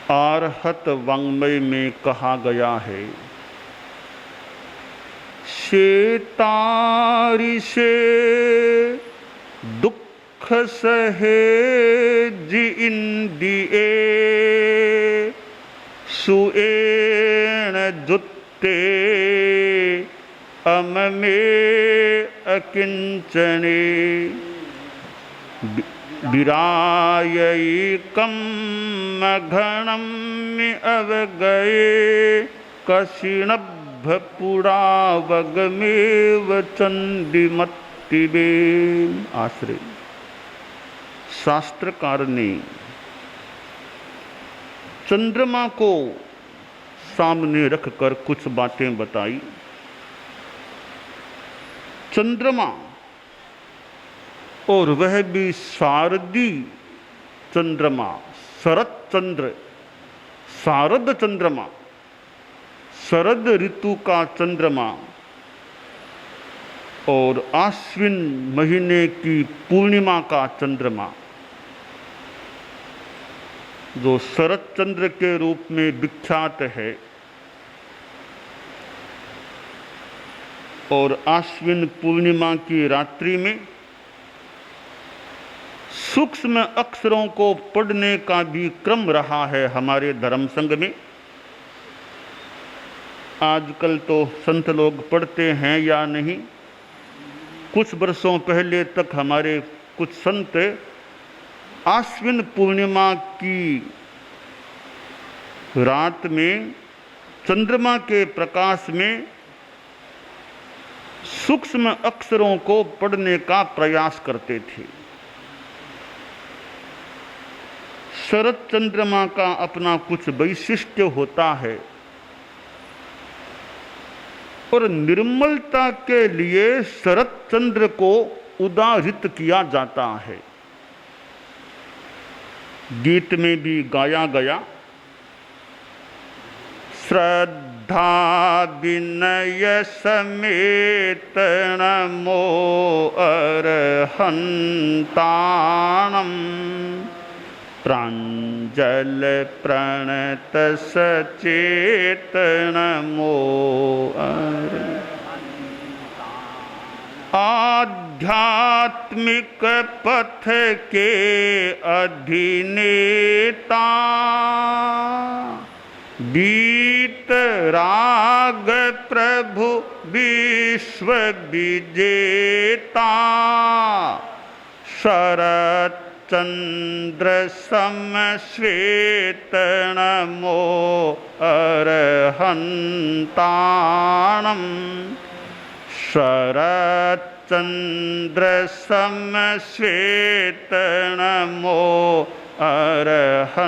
आरहत वाङ्मय में कहा गया है, शेतारि से दुख सहे जिंदिए, सुएण जुत्ते अम में अकिंचने, विरायैकं घणं अवगये कशिणभपुरावगमेव चंडिमत्तिबेन। आश्रय। शास्त्रकार ने चंद्रमा को सामने रखकर कुछ बातें बताई। चंद्रमा, और वह भी शारदी चंद्रमा, शरद चंद्र, शारद चंद्रमा, शरद ऋतु का चंद्रमा, और आश्विन महीने की पूर्णिमा का चंद्रमा, जो शरद चंद्र के रूप में विख्यात है, और आश्विन पूर्णिमा की रात्रि में सूक्ष्म अक्षरों को पढ़ने का भी क्रम रहा है हमारे धर्म संघ में। आजकल तो संत लोग पढ़ते हैं या नहीं, कुछ वर्षों पहले तक हमारे कुछ संत आश्विन पूर्णिमा की रात में चंद्रमा के प्रकाश में सूक्ष्म अक्षरों को पढ़ने का प्रयास करते थे। शरद चंद्रमा का अपना कुछ वैशिष्ट्य होता है, और निर्मलता के लिए शरद चंद्र को उदाहृत किया जाता है। गीत में भी गाया गया, श्रद्धा विनय समेत नमो अरहंताणम्, प्राञ्जल प्रणत सचेत नमो आध्यात्मिक पथ के अधिनेता, गीत राग प्रभु विश्व विजेता, शरद चंद्र सम श्वेत नमो अरहंताणम्, शरद चंद्र सम श्वेत नमो अरहंताणम्,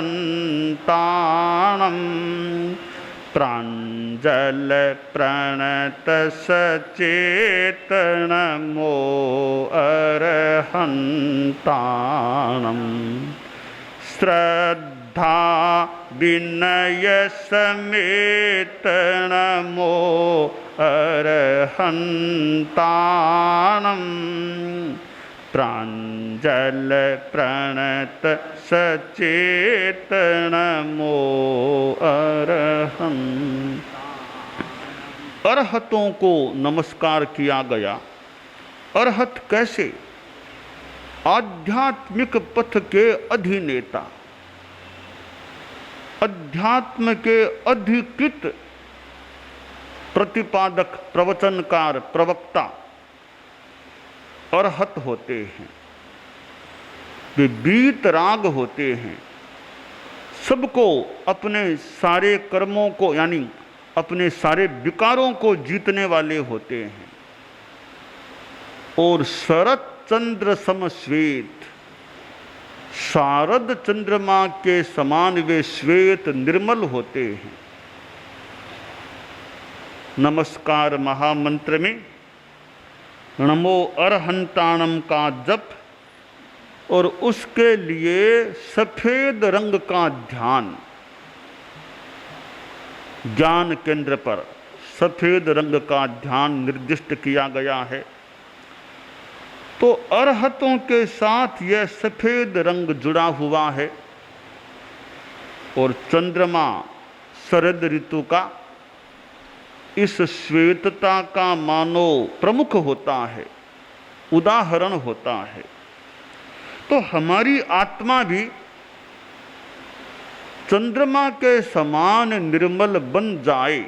प्राञ्जल प्रणत सचेत नमो अरहंताणम्, श्रद्धा विनय समेत नमो अरहंताणम्, प्राञ्जल प्रणत सचेत नमो अरहंत। अरहतों को नमस्कार किया गया। अरहत कैसे? आध्यात्मिक पथ के अधिनेता, अध्यात्म के अधिकृत प्रतिपादक, प्रवचनकार, प्रवक्ता अरहत होते हैं। वे वीतराग होते हैं, सबको अपने सारे कर्मों को यानी अपने सारे विकारों को जीतने वाले होते हैं। और शरद चंद्र समश्वेत, शारद चंद्रमा के समान वे श्वेत निर्मल होते हैं। नमस्कार महामंत्र में नमो अरहंताणम् का जप और उसके लिए सफेद रंग का ध्यान, ज्ञान केंद्र पर सफेद रंग का ध्यान निर्दिष्ट किया गया है। तो अरहतों के साथ यह सफेद रंग जुड़ा हुआ है। और चंद्रमा शरद ऋतु का इस श्वेतता का मानो प्रमुख होता है, उदाहरण होता है। तो हमारी आत्मा भी चंद्रमा के समान निर्मल बन जाए,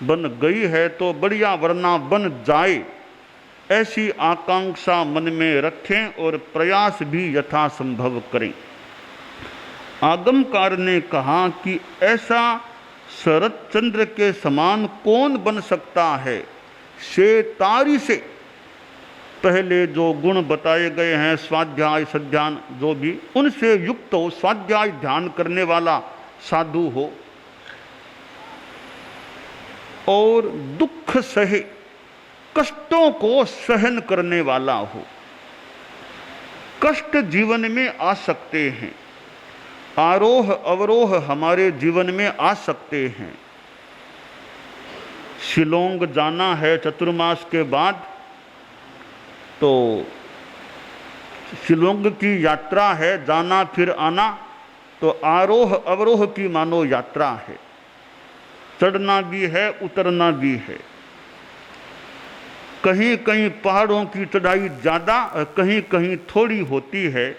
बन गई है तो बढ़िया, वरना बन जाए, ऐसी आकांक्षा मन में रखें और प्रयास भी यथासंभव करें। आगमकार ने कहा कि ऐसा शरद चंद्र के समान कौन बन सकता है। शेतारी से पहले जो गुण बताए गए हैं, स्वाध्याय सध्यान जो भी, उनसे युक्त हो, स्वाध्याय ध्यान करने वाला साधु हो और दुख सहे, कष्टों को सहन करने वाला हो। कष्ट जीवन में आ सकते हैं, आरोह अवरोह हमारे जीवन में आ सकते हैं। शिलोंग जाना है चतुर्मास के बाद, तो शिलोंग की यात्रा है, जाना फिर आना, तो आरोह अवरोह की मानो यात्रा है। चढ़ना भी है, उतरना भी है। कहीं कहीं पहाड़ों की चढ़ाई ज़्यादा और कहीं कहीं थोड़ी होती है।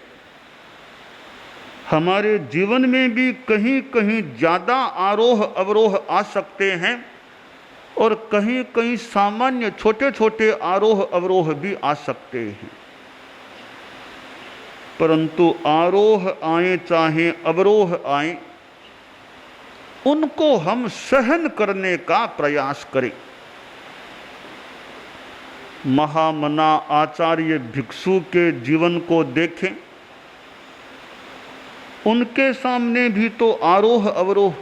हमारे जीवन में भी कहीं कहीं ज़्यादा आरोह अवरोह आ सकते हैं और कहीं कहीं सामान्य छोटे छोटे आरोह अवरोह भी आ सकते हैं। परंतु आरोह आए चाहे अवरोह आए, उनको हम सहन करने का प्रयास करें। महामना आचार्य भिक्षु के जीवन को देखें, उनके सामने भी तो आरोह अवरोह।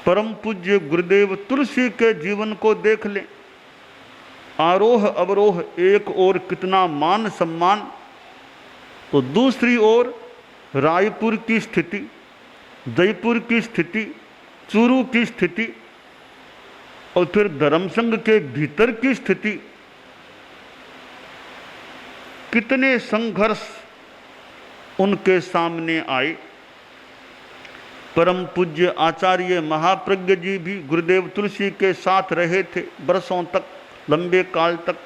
परम पूज्य गुरुदेव तुलसी के जीवन को देख लें, आरोह अवरोह। एक ओर कितना मान सम्मान, तो दूसरी ओर रायपुर की स्थिति, जयपुर की स्थिति, चूरू की स्थिति और फिर धर्मसंघ के भीतर की स्थिति। कितने संघर्ष उनके सामने आए। परम पूज्य आचार्य महाप्रज्ञ जी भी गुरुदेव तुलसी के साथ रहे थे बरसों तक, लंबे काल तक।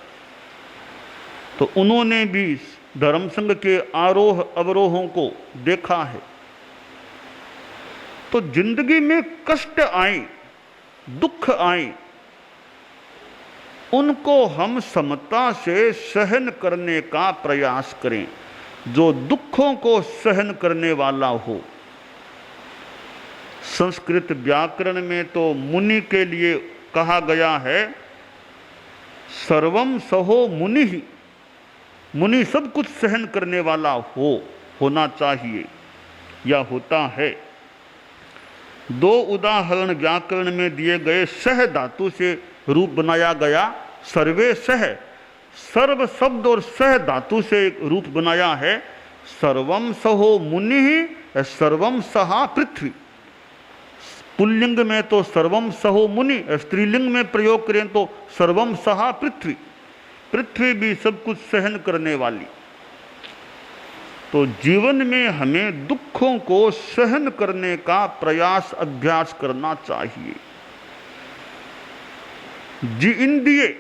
तो उन्होंने भी धर्मसंघ के आरोह अवरोहों को देखा है। तो जिंदगी में कष्ट आए, दुख आए, उनको हम समता से सहन करने का प्रयास करें। जो दुखों को सहन करने वाला हो। संस्कृत व्याकरण में तो मुनि के लिए कहा गया है, सर्वम सहो मुनि ही। मुनि सब कुछ सहन करने वाला होना चाहिए या होता है। दो उदाहरण व्याकरण में दिए गए। सह धातु से रूप बनाया गया सर्वे सह, सर्व शब्द और सह धातु से एक रूप बनाया है। सर्वम सहो मुनि ही, सर्वम सहा पृथ्वी। पुल्लिंग में तो सर्वम सहो मुनि, स्त्रीलिंग में प्रयोग करें तो सर्वम सहा पृथ्वी। पृथ्वी भी सब कुछ सहन करने वाली। तो जीवन में हमें दुखों को सहन करने का प्रयास, अभ्यास करना चाहिए। जी इंद्रिय,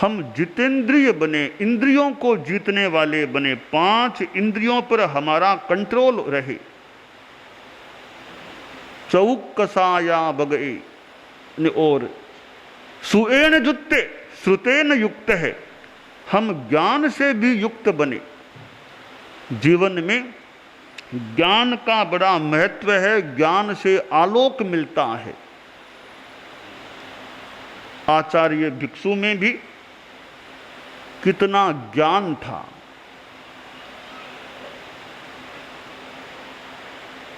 हम जितेंद्रिय बने, इंद्रियों को जीतने वाले बने। 5 इंद्रियों पर हमारा कंट्रोल रहे। चौक कसाया बगए और सुएन जुत्ते श्रुतेन युक्त है। हम ज्ञान से भी युक्त बने। जीवन में ज्ञान का बड़ा महत्व है। ज्ञान से आलोक मिलता है। आचार्य भिक्षु में भी कितना ज्ञान था।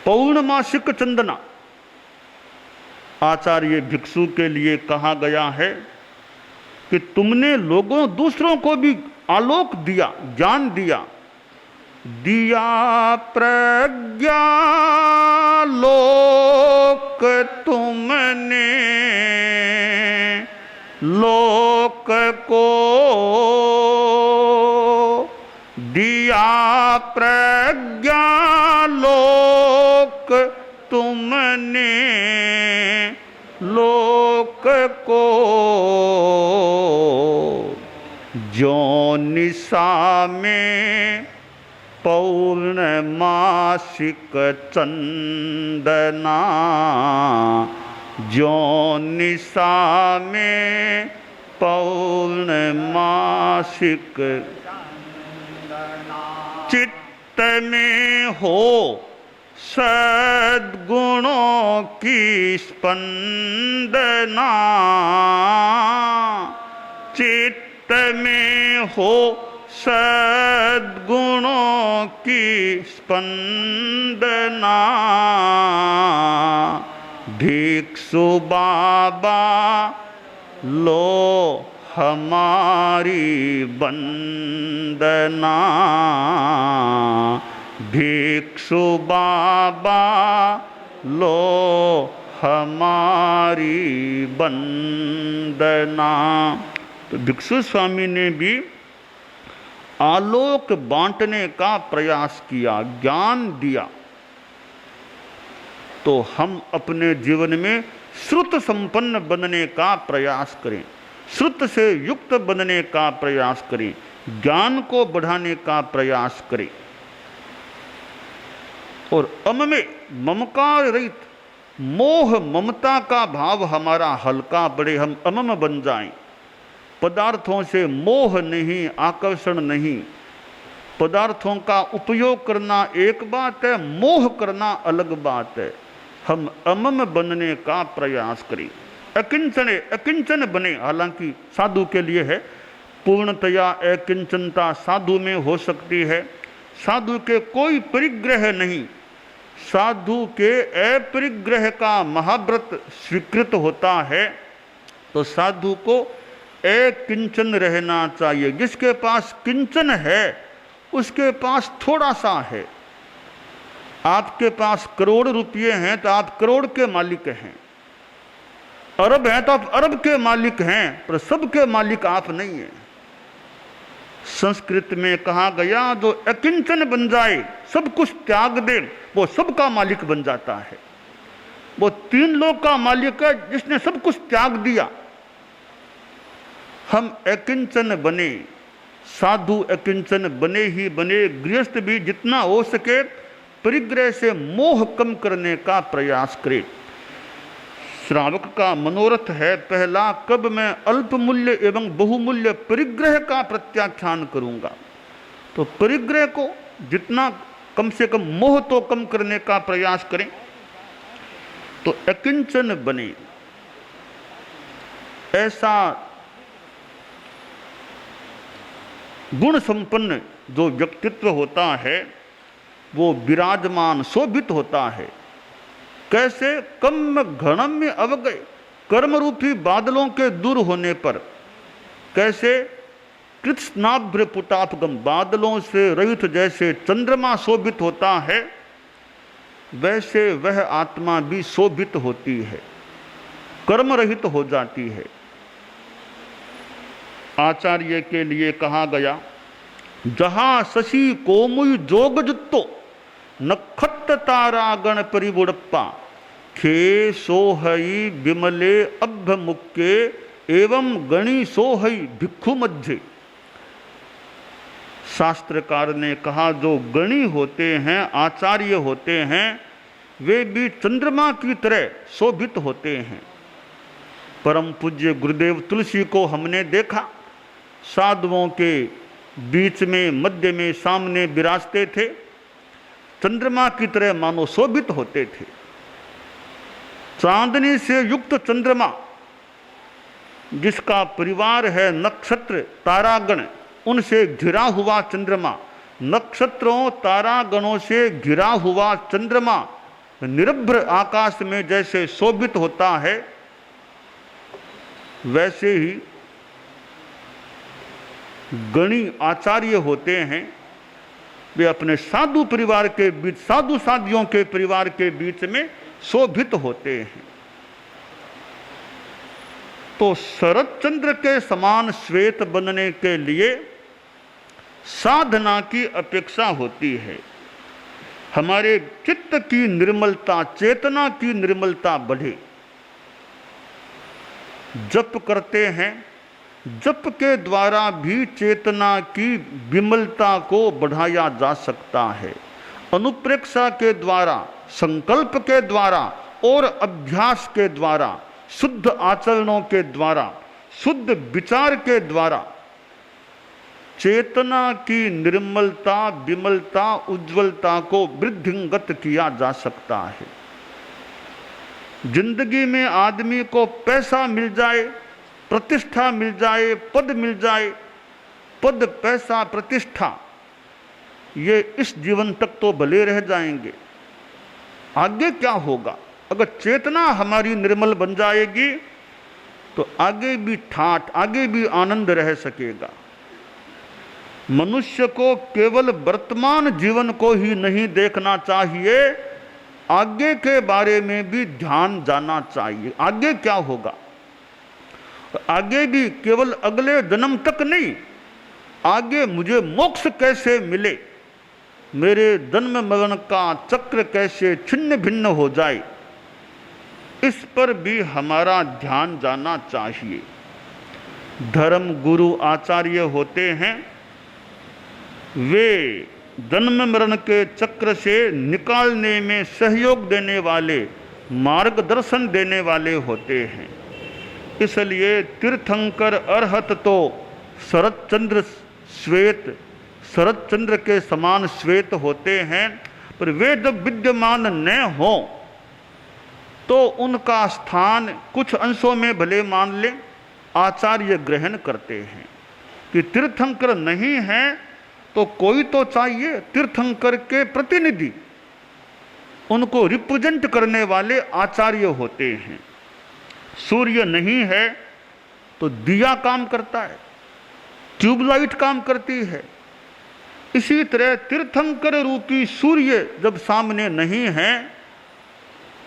पौर्णमासिक चंदना आचार्य भिक्षु के लिए कहा गया है कि तुमने लोगों, दूसरों को भी आलोक दिया, ज्ञान दिया। दिया प्रज्ञा लोक तुमने, लोक को दिया प्रज्ञा में पौर्णमासिक चंदना, ज्यों निशा में पौर्णमासिक चित्त में हो सद्गुणों की स्पंदना, चित्त में हो सद्गुणों की स्पंदना। भिक्षु बाबा लो हमारी वंदना, भिक्षु बाबा लो हमारी वंदना। तो भिक्षु स्वामी ने भी आलोक बांटने का प्रयास किया, ज्ञान दिया। तो हम अपने जीवन में श्रुत संपन्न बनने का प्रयास करें, श्रुत से युक्त बनने का प्रयास करें, ज्ञान को बढ़ाने का प्रयास करें और में ममकार रहित मोह ममता का भाव हमारा हल्का बढ़े, हम अमम बन जाएं। पदार्थों से मोह नहीं, आकर्षण नहीं। पदार्थों का उपयोग करना एक बात है, मोह करना अलग बात है। हम अमम बनने का प्रयास करें, अकिंचन बने। हालांकि साधु के लिए है, पूर्णतया अकिंचनता साधु में हो सकती है। साधु के कोई परिग्रह नहीं, साधु के अपरिग्रह का महाव्रत स्वीकृत होता है। तो साधु को अकिंचन रहना चाहिए। जिसके पास किंचन है उसके पास थोड़ा सा है। आपके पास करोड़ रुपये हैं तो आप करोड़ के मालिक हैं, अरब हैं तो आप अरब के मालिक हैं, पर सब के मालिक आप नहीं हैं। संस्कृत में कहा गया जो अकिंचन बन जाए, सब कुछ त्याग दे, वो सबका मालिक बन जाता है। वो तीन लोग का मालिक है जिसने सब कुछ त्याग दिया। हम अकिंचन बने, साधु अकिंचन बने ही बने। गृहस्थ भी जितना हो सके परिग्रह से मोह कम करने का प्रयास करे। श्रावक का मनोरथ है पहला, कब मैं अल्प मूल्य एवं बहुमूल्य परिग्रह का प्रत्याख्यान करूंगा। तो परिग्रह को जितना कम से कम मोह तो कम करने का प्रयास करें। तो अकिंचन बने, ऐसा गुण संपन्न जो व्यक्तित्व होता है वो विराजमान शोभित होता है। कैसे? कम घनम में अवगय, कर्म रूपी बादलों के दूर होने पर। कैसे? कृत्स्नाभ्र पुटापगम, बादलों से रहित जैसे चंद्रमा शोभित होता है वैसे वह आत्मा भी शोभित होती है, कर्म रहित हो जाती है। आचार्य के लिए कहा गया, जहां शशि कोमुय जोगजुत्तो नक्षत्र तारागण परिवुड़प्पा खे सोहई विमले अभ्यमुक्के एवं गणी सोहई भिक्षु मध्य। शास्त्रकार ने कहा जो गणी होते हैं, आचार्य होते हैं, वे भी चंद्रमा की तरह शोभित होते हैं। परम पूज्य गुरुदेव तुलसी को हमने देखा, साधुओं के बीच में, मध्य में, सामने विराजते थे, चंद्रमा की तरह मानो शोभित होते थे। चांदनी से युक्त चंद्रमा, जिसका परिवार है नक्षत्र तारागण, उनसे घिरा हुआ चंद्रमा, नक्षत्रों तारागणों से घिरा हुआ चंद्रमा निरभ्र आकाश में जैसे शोभित होता है, वैसे ही गणी आचार्य होते हैं। वे अपने साधु परिवार के बीच, साधु साधियों के परिवार के बीच में शोभित होते हैं। तो शरद चंद्र के समान श्वेत बनने के लिए साधना की अपेक्षा होती है। हमारे चित्त की निर्मलता, चेतना की निर्मलता बढ़े। जप करते हैं, जप के द्वारा भी चेतना की विमलता को बढ़ाया जा सकता है। अनुप्रेक्षा के द्वारा, संकल्प के द्वारा और अभ्यास के द्वारा, शुद्ध आचरणों के द्वारा, शुद्ध विचार के द्वारा चेतना की निर्मलता, विमलता, उज्ज्वलता को वृद्धिंगत किया जा सकता है। जिंदगी में आदमी को पैसा मिल जाए, प्रतिष्ठा मिल जाए, पद मिल जाए, पद, पैसा, प्रतिष्ठा, ये इस जीवन तक तो भले रह जाएंगे, आगे क्या होगा? अगर चेतना हमारी निर्मल बन जाएगी तो आगे भी ठाठ, आगे भी आनंद रह सकेगा। मनुष्य को केवल वर्तमान जीवन को ही नहीं देखना चाहिए, आगे के बारे में भी ध्यान जाना चाहिए। आगे क्या होगा? आगे भी केवल अगले जन्म तक नहीं, आगे मुझे मोक्ष कैसे मिले, मेरे जन्म मरण का चक्र कैसे छिन्न भिन्न हो जाए, इस पर भी हमारा ध्यान जाना चाहिए। धर्म गुरु आचार्य होते हैं, वे जन्म मरण के चक्र से निकालने में सहयोग देने वाले, मार्गदर्शन देने वाले होते हैं। इसलिए तीर्थंकर अरहत तो शरतचंद्र श्वेत, शरतचंद्र के समान श्वेत होते हैं, पर वे जब विद्यमान न हो तो उनका स्थान कुछ अंशों में भले मान लें आचार्य ग्रहण करते हैं। कि तीर्थंकर नहीं है तो कोई तो चाहिए, तीर्थंकर के प्रतिनिधि, उनको रिप्रेजेंट करने वाले आचार्य होते हैं। सूर्य नहीं है तो दिया काम करता है, ट्यूबलाइट काम करती है। इसी तरह तीर्थंकर रूपी सूर्य जब सामने नहीं है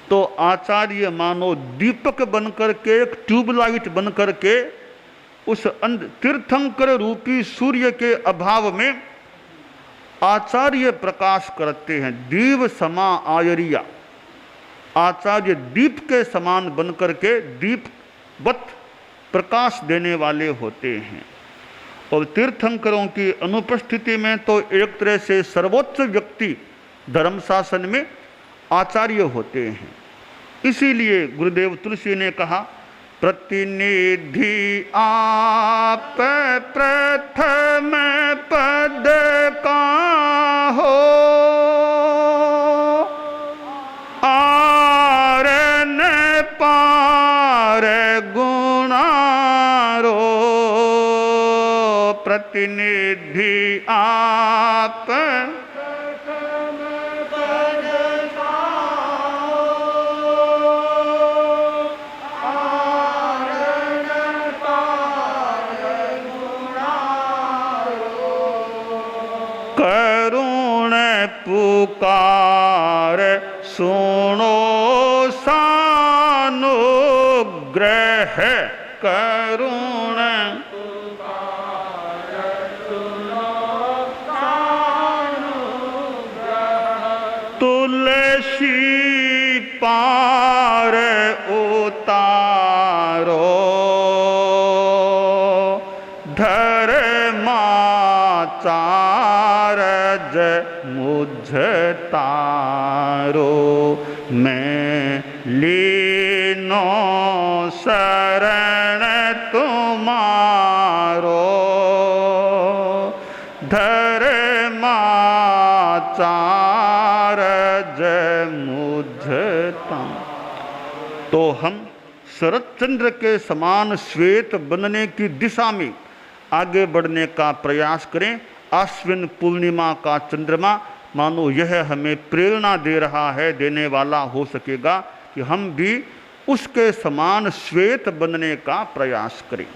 तो आचार्य मानो दीपक बनकर के, एक ट्यूबलाइट बनकर के उस तीर्थंकर रूपी सूर्य के अभाव में आचार्य प्रकाश करते हैं। दीव समा आयरिया, आचार्य दीप के समान बनकर के दीपवत प्रकाश देने वाले होते हैं। और तीर्थंकरों की अनुपस्थिति में तो एक तरह से सर्वोच्च व्यक्ति धर्म शासन में आचार्य होते हैं। इसीलिए गुरुदेव तुलसी ने कहा, प्रतिनिधि आप प्रथम पद का हो, आरन पार गुणारो, प्रतिनिधि आप करुण पुकार सुनो सानुग्रह, करुण पुकार सुनो सानुग्रह, तुलसी पार उतारो, धर्माचार्य मुझ तारो, मैं लीनो शरण तुम्हारो, धर्माचार्य मुझ तारो। तो हम शरतचंद्र के समान श्वेत बनने की दिशा में आगे बढ़ने का प्रयास करें। आश्विन पूर्णिमा का चंद्रमा मानो यह हमें प्रेरणा दे रहा है, देने वाला हो सकेगा कि हम भी उसके समान श्वेत बनने का प्रयास करें।